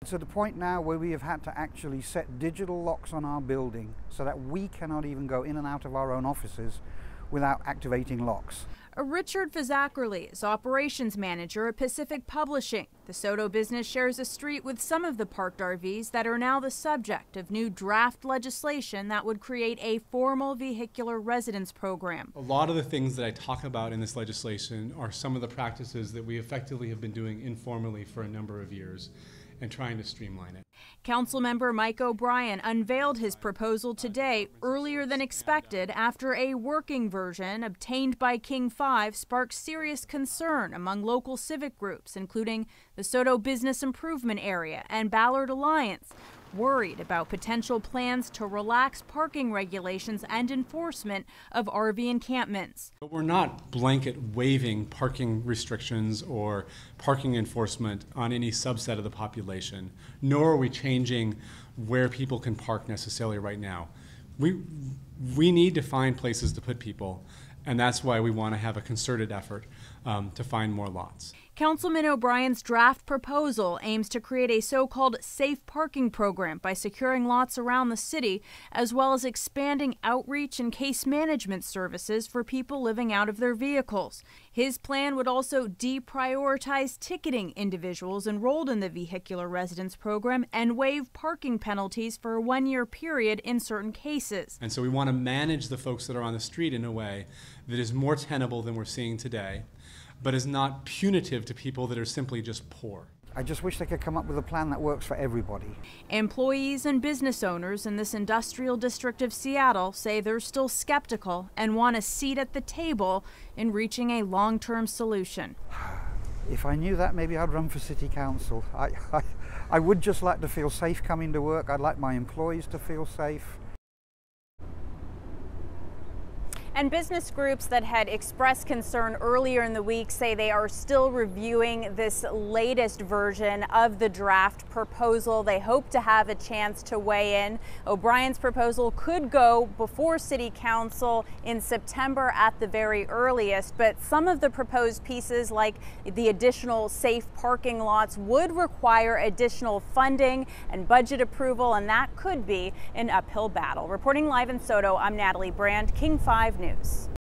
to the point now where we have had to actually set digital locks on our building so that we cannot even go in and out of our own offices without activating locks. Richard Fazzackerly is operations manager at Pacific Publishing. The Soto business shares a street with some of the parked RVs that are now the subject of new draft legislation that would create a formal vehicular residence program. A lot of the things that I talk about in this legislation are some of the practices that we effectively have been doing informally for a number of years and trying to streamline it. Councilmember Mike O'Brien unveiled his proposal today, earlier than expected, after a working version obtained by King 5 sparked serious concern among local civic groups, including the Soto Business Improvement Area and Ballard Alliance, worried about potential plans to relax parking regulations and enforcement of RV encampments. But we're not blanket waiving parking restrictions or parking enforcement on any subset of the population, nor are we changing where people can park necessarily right now. We need to find places to put people, and that's why we want to have a concerted effort to find more lots. Councilman O'Brien's draft proposal aims to create a so-called safe parking program by securing lots around the city, as well as expanding outreach and case management services for people living out of their vehicles. His plan would also deprioritize ticketing individuals enrolled in the vehicular residence program and waive parking penalties for a one-year period in certain cases. And so we want to manage the folks that are on the street in a way that is more tenable than we're seeing today, but is not punitive to people that are simply just poor. I just wish they could come up with a plan that works for everybody. Employees and business owners in this industrial district of Seattle say they're still skeptical and want a seat at the table in reaching a long-term solution. If I knew that, maybe I'd run for city council. I would just like to feel safe coming to work. I'd like my employees to feel safe. And business groups that had expressed concern earlier in the week say they are still reviewing this latest version of the draft proposal. They hope to have a chance to weigh in. O'Brien's proposal could go before City Council in September at the very earliest, but some of the proposed pieces, like the additional safe parking lots, would require additional funding and budget approval, and that could be an uphill battle. Reporting live in Soto, I'm Natalie Brand, King 5 News.